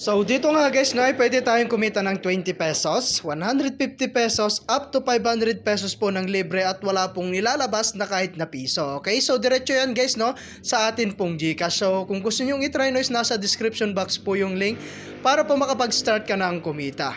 So dito nga guys, no, ay pwede tayong kumita ng 20 pesos, 150 pesos, up to 500 pesos po ng libre at wala pong nilalabas na kahit na piso. Okay, so diretso yan guys, no, sa atin pong GCash. So kung gusto nyo i-try, no, is nasa description box po yung link para po makapag-start ka ng kumita.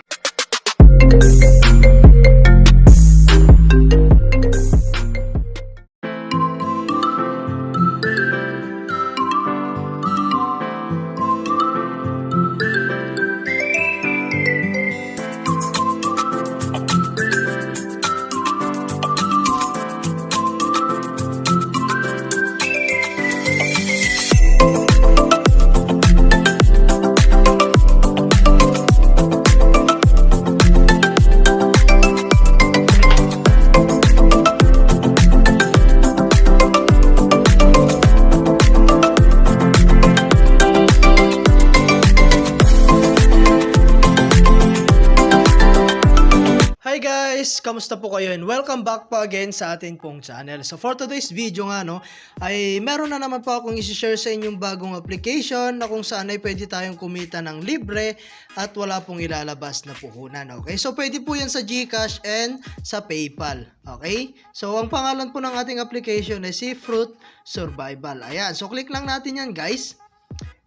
Hi guys! Kamusta po kayo? And welcome back po again sa ating pong channel. So for today's video nga, no, ay meron na naman po akong isi-share sa inyong bagong application na kung saan ay pwede tayong kumita ng libre at wala pong ilalabas na puhunan. Okay? So pwede po yan sa GCash and sa PayPal. Okay? So ang pangalan po ng ating application ay si Fruit Survival. Ayan. So click lang natin yan guys.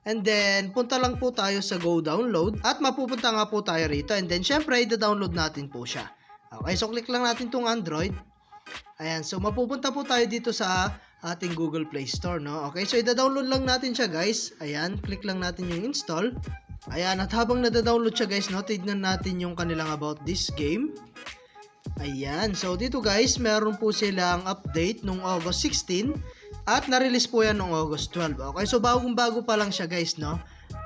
And then, punta lang po tayo sa Go Download at mapupunta nga po tayo rito. And then, syempre, i-download natin po siya. Okay, so click lang natin tong Android. Ayan, so mapupunta po tayo dito sa ating Google Play Store, no? Okay, so i-download lang natin siya, guys. Ayan, click lang natin yung install. Ayan, at habang nada-download siya, guys, no, tignan natin yung kanilang about this game. Ayan, so dito, guys, meron po silang update nung August 16. At na-release po yan noong August 12. Okay, so bagong-bago pa lang siya guys, no?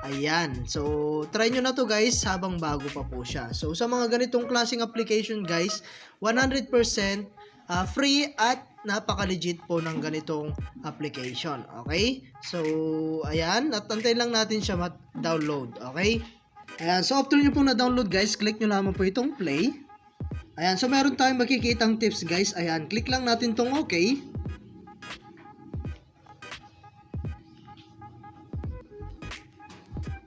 Ayan, so try nyo na to guys habang bago pa po siya. So sa mga ganitong klaseng application guys, 100% free at napaka-legit po ng ganitong application. Okay, so ayan, at antayin lang natin siya download. Okay, ayan, so after nyo pong na-download guys, click nyo lamang po itong play. Ayan, so meron tayong makikitang tips guys. Ayan, click lang natin tong okay.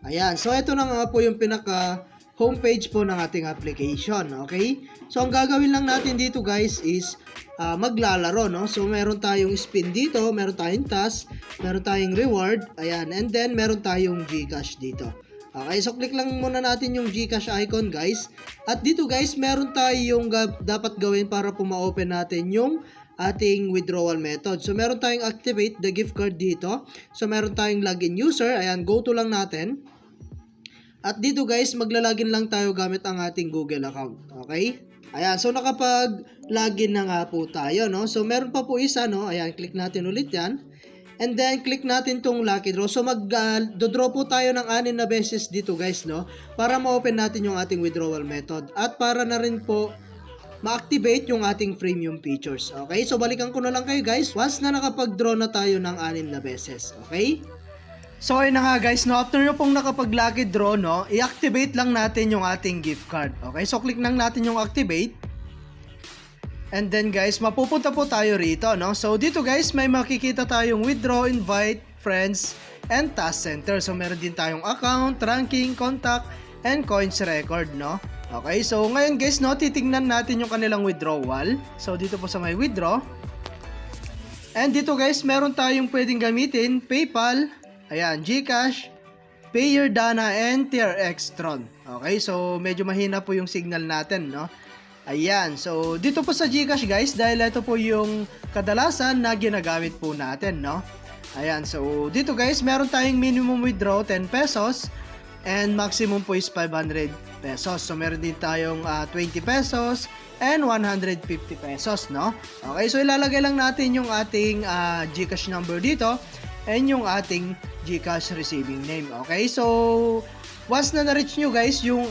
Ayan, so ito na nga po yung pinaka homepage po ng ating application, okay? So ang gagawin lang natin dito guys is maglalaro, no? So meron tayong spin dito, meron tayong task, meron tayong reward, ayan, and then meron tayong GCash dito. Okay, so click lang muna natin yung GCash icon guys. At dito guys, meron tayong dapat gawin para po ma-open natin yung ating withdrawal method. So meron tayong activate the gift card dito. So meron tayong login user, ayan, go to lang natin. At dito guys, maglalagin lang tayo gamit ang ating Google account. Okay? Ayan, so nakapag-login na nga po tayo, no? So meron pa po isa, no? Ayan, click natin ulit yan. And then, click natin tong lucky draw. So mag-draw po tayo ng 6 na beses dito guys, no? Para ma-open natin yung ating withdrawal method. At para na rin po ma-activate yung ating premium features. Okay? So balikan ko na lang kayo guys once na nakapag-draw na tayo ng 6 na beses. Okay? So ayun na nga guys, no, after nyo pong nakapag-lucky draw, no, i-activate lang natin yung ating gift card. Okay, so click lang natin yung activate. And then guys, mapupunta po tayo rito, no. So dito guys, may makikita tayong withdraw, invite, friends, and task center. So meron din tayong account, ranking, contact, and coins record, no. Okay, so ngayon guys, no, titingnan natin yung kanilang withdrawal. So dito po sa may withdraw. And dito guys, meron tayong pwedeng gamitin, PayPal, ayan, GCash, Payer Dana, and TRX Tron. Okay, so medyo mahina po yung signal natin, no? Ayan, so dito po sa GCash guys, dahil ito po yung kadalasan na ginagamit po natin, no? Ayan, so dito guys, meron tayong minimum withdraw 10 pesos and maximum po is 500 pesos. So meron din tayong 20 pesos and 150 pesos, no? Okay, so ilalagay lang natin yung ating GCash number dito and yung ating GCash receiving name. Okay, so once na na-reach nyo guys yung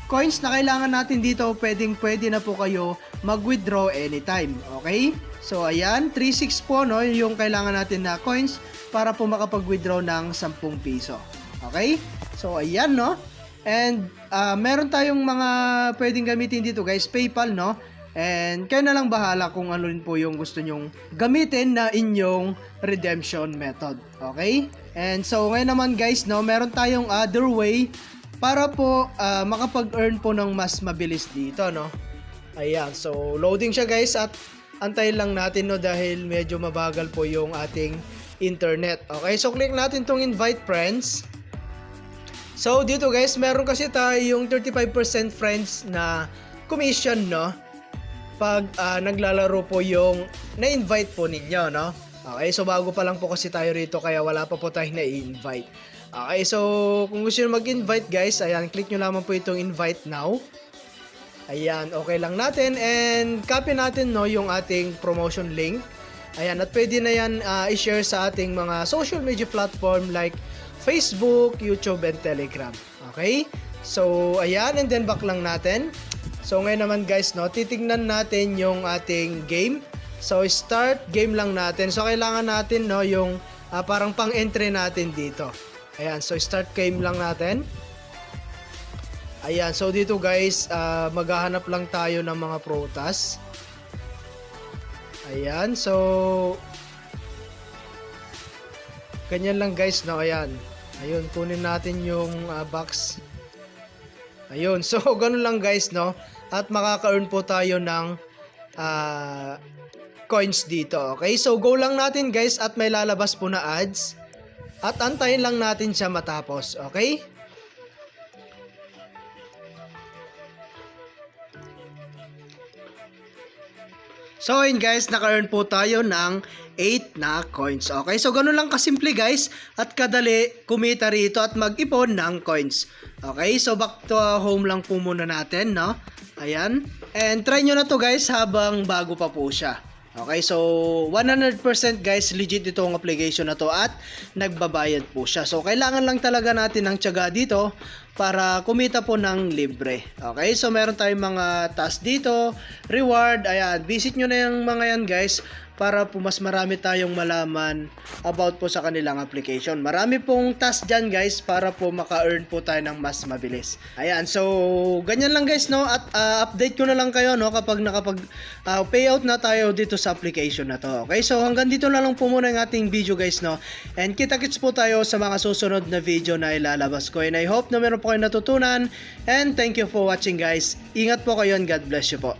coins na kailangan natin dito, pwede na po kayo mag-withdraw anytime. Okay, so ayan, 3.6 po, no, yung kailangan natin na coins para po makapag-withdraw ng 10 piso. Okay, so ayan, no, and meron tayong mga pwedeng gamitin dito guys, PayPal, no. And kayo na lang bahala kung ano rin po yung gusto nyong gamitin na inyong redemption method. Okay? And so ngayon naman guys, no, meron tayong other way para po makapag-earn po ng mas mabilis dito, no. Ayan, so loading siya guys at antayin lang natin, no, dahil medyo mabagal po yung ating internet. Okay, so click natin tong invite friends. So dito guys, meron kasi tayo yung 35% friends na commission, no, pag naglalaro po yung na-invite po ninyo, no. Okay, so bago pa lang po kasi tayo rito kaya wala pa po tayong na-invite. Okay, so kung gusto nyo mag-invite guys, ayan, click nyo lamang po itong invite now. Ayan, okay lang natin and copy natin, no, yung ating promotion link. Ayan, at pwede na yan i-share sa ating mga social media platform like Facebook, YouTube, and Telegram. Okay? So, ayan, and then back lang natin. So, ngayon naman guys, no, titignan natin yung ating game. So, start game lang natin. So, kailangan natin, no, yung parang pang-entry natin dito. Ayan, so start game lang natin. Ayan, so dito guys, maghahanap lang tayo ng mga protas. Ayan, so ganyan lang guys, no, ayan. Ayun, kunin natin yung box. Ayun, so ganun lang guys, no. At makaka-earn po tayo ng coins dito. Okay, so go lang natin guys at may lalabas po na ads. At antayin lang natin siya matapos, okay? So ayun guys, naka-earn po tayo ng 8 na coins. Okay, so ganun lang kasimple guys at kadali kumita rito at mag-ipon ng coins. Okay, so back to home lang po muna natin, no? Ayan. And try nyo na to guys habang bago pa po siya. Okay, so 100% guys, legit itong application na to at nagbabayad po siya. So kailangan lang talaga natin ng tiyaga dito para kumita po ng libre. Okay, so meron tayong mga task dito, reward, ayan, visit nyo na yung mga yan guys para po mas marami tayong malaman about po sa kanilang application. Marami pong task dyan guys para po maka-earn po tayo ng mas mabilis. Ayan, so ganyan lang guys, no, at update ko na lang kayo, no, kapag nakapag payout na tayo dito sa application na to. Okay, so hanggang dito na lang po muna yung ating video guys, no, and kita-kits po tayo sa mga susunod na video na ilalabas ko, and I hope na meron po kayo natutunan, and thank you for watching guys. Ingat po kayo and God bless you po.